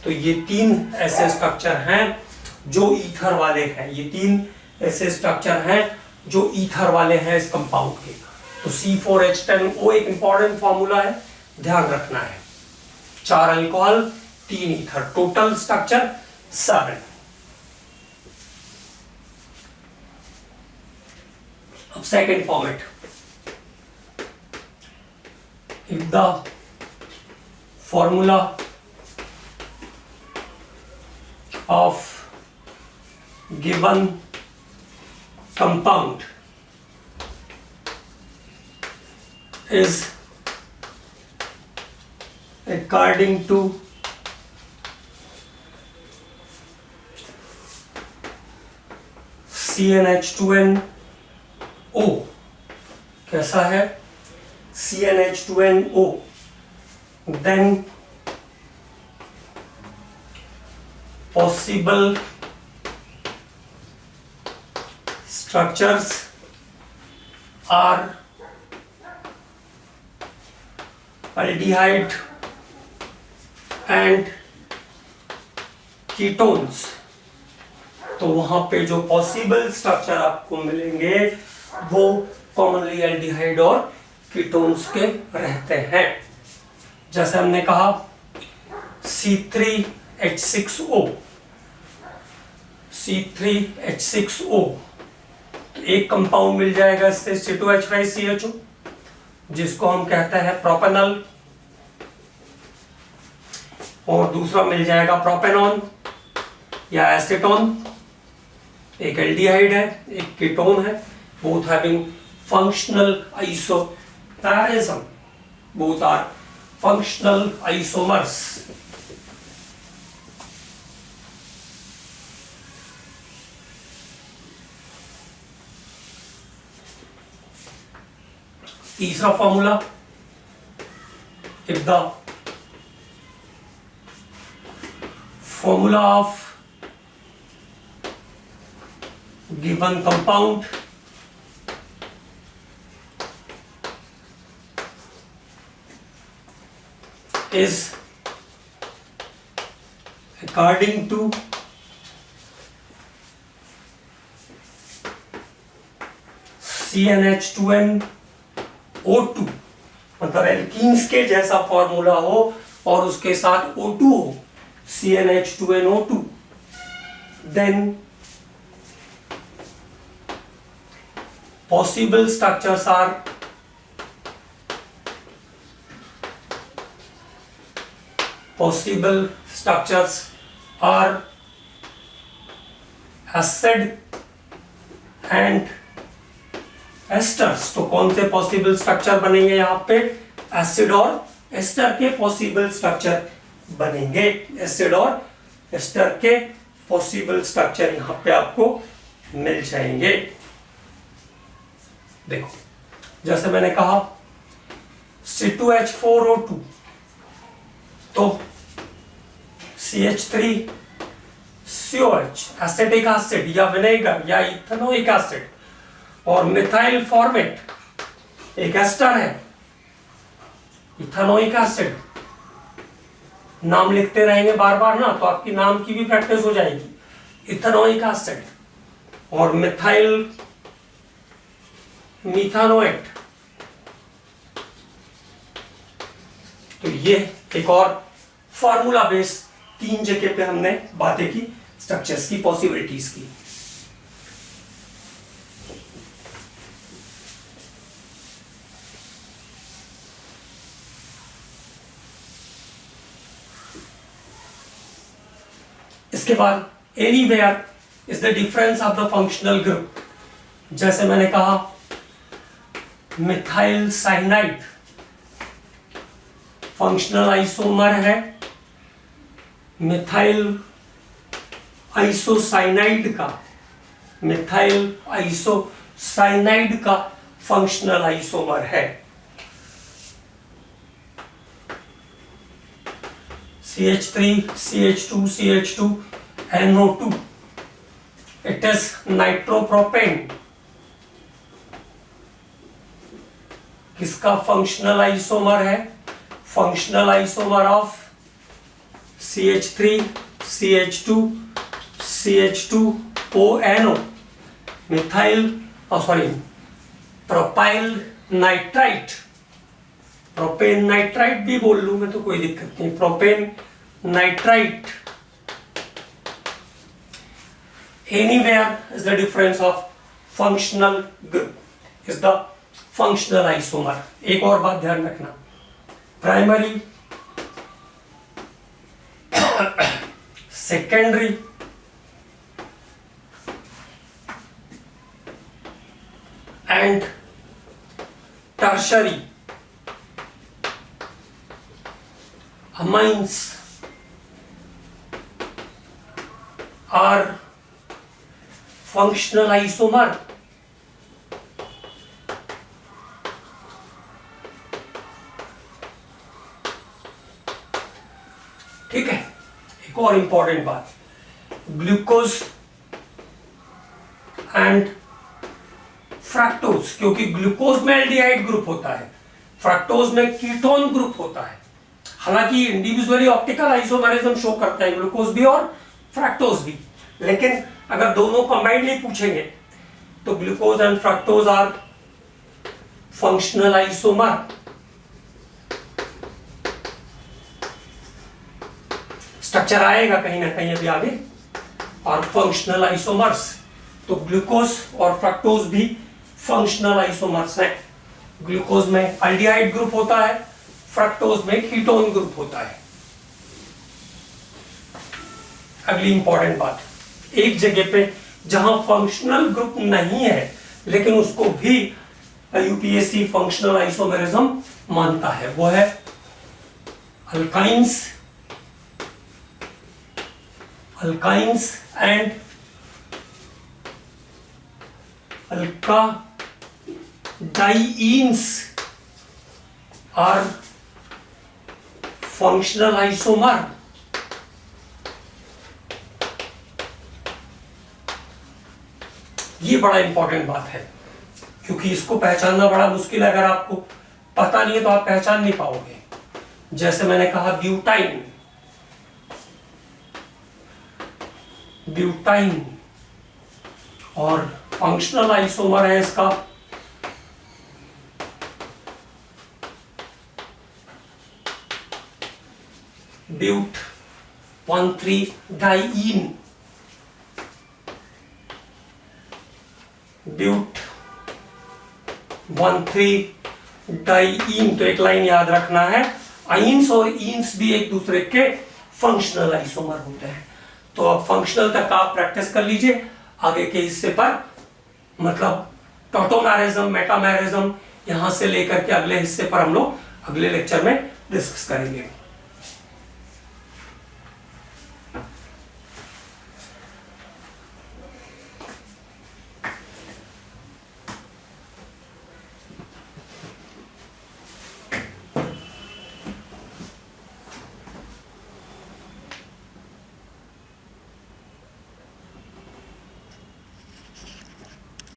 S1: तो ये 3 ऐसे स्ट्रक्चर हैं जो ईथर वाले हैं। ये 3 ऐसे स्ट्रक्चर हैं जो ईथर वाले हैं इस कंपाउंड के। तो C4H10O एक इंपॉर्टेंट फॉर्मूला है, ध्यान रखना है। 4 अल्कोहल 3 ईथर, टोटल स्ट्रक्चर 7। अब second format, if the formula of given compound is according to CnH2nO, कैसा है? CnH2nO, then possible structures are aldehyde and ketones। तो वहां पे जो पॉसिबल स्ट्रक्चर आपको मिलेंगे वो कॉमनली एल्डिहाइड और कीटोन्स के रहते हैं। जैसे हमने कहा C3 H6O, C3H6O, तो एक कंपाउंड मिल जाएगा इससे C2H5CHO, जिसको हम कहते हैं प्रोपेनॉल, और दूसरा मिल जाएगा प्रोपेनॉन या एसीटोन। एक एल्डिहाइड है, एक कीटोन है, both having functional isomerism, both are functional isomers. तीसरा formula, if the formula of given compound is according to CnH2nO2, मतलब एल्कीन्स के जैसा फॉर्मूला हो और उसके साथ O2 हो, CnH2nO2, then possible structures are acid and esters। तो कौन से पॉसिबल स्ट्रक्चर बनेंगे यहाँ पे? एसिड और एस्टर के पॉसिबल स्ट्रक्चर बनेंगे, एसिड और एस्टर के पॉसिबल स्ट्रक्चर यहाँ पे आपको मिल जाएंगे। देखो, जैसे मैंने कहा C2H4O2, तो CH3COH एसिटिक एसिड या विनेगर या इथेनोइक एसिड, और मिथाइल फॉर्मेट एक एस्टर है, इथेनोइक एसिड। नाम लिखते रहेंगे बार बार ना, तो आपकी नाम की भी प्रैक्टिस हो जाएगी। इथेनोइक एसिड और मिथाइल मिथानोएट। तो ये एक और फॉर्मूला बेस, तीन जगह पे हमने बातें की स्ट्रक्चर्स की, पॉसिबिलिटीज की। इसके बाद anywhere is the difference of the functional group. जैसे मैंने कहा मिथाइल साइनाइड फंक्शनल आइसोमर है मिथाइल आइसोसाइनाइड का, मिथाइल आइसोसाइनाइड का फंक्शनल आइसोमर है। CH3 CH2 CH2 NO2, it is nitropropane. किसका फंक्शनल आइसोमर है? Functional isomer of CH3 CH2 CH2ONO, methyl propyl nitrite. Propane nitrite भी बोल लूं मैं तो कोई दिक्कत नहीं, propane nitrite. Anywhere is the difference of functional group, is the functional isomer. एक और बात ध्यान रखना, primary secondary and tertiary amines are functional isomer। ठीक है, एक और इंपॉर्टेंट बात, ग्लूकोज एंड फ्रक्टोज, क्योंकि ग्लूकोज में एल्डिहाइड ग्रुप होता है, फ्रक्टोज में कीटोन ग्रुप होता है। हालांकि इंडिविजुअली ऑप्टिकल आइसोमेरिज्म शो करते हैं ग्लूकोज भी और फ्रक्टोज भी, लेकिन अगर दोनों कंबाइंडली पूछेंगे तो glucose and fructose are functional isomer. Structure आएगा कहीं ना कहीं अभी आगे। और फंक्शनल आइसोमर्स, तो ग्लूकोज और फ्रक्टोज भी फंक्शनल आइसोमर्स हैं। ग्लूकोज में एल्डिहाइड ग्रुप होता है, फ्रक्टोज में कीटोन ग्रुप होता है। अगली इंपॉर्टेंट बात, एक जगह पे जहां फंक्शनल ग्रुप नहीं है लेकिन उसको भी यूपीएससी फंक्शनल आइसोमेरिज्म मानता है, वो है alkynes and alkadienes are functional isomer. ये बड़ा इंपॉर्टेंट बात है क्योंकि इसको पहचानना बड़ा मुश्किल है। अगर आपको पता नहीं है तो आप पहचान नहीं पाओगे। जैसे मैंने कहा ब्यूटाइन और फंक्शनल आइसोमर है इसका ब्यूट 1,3-डाइईन, ब्यूट 1,3-डाइईन। तो एक लाइन याद रखना है, आइंस और ईंस भी एक दूसरे के फंक्शनल आइसोमर होते हैं। तो अब फंक्शनल तक आप प्रैक्टिस कर लीजिए, आगे के हिस्से पर मतलब टॉटोमेरिज्म, मेटामेरिज्म, यहां से लेकर के अगले हिस्से पर हम लोग अगले लेक्चर में डिस्कस करेंगे।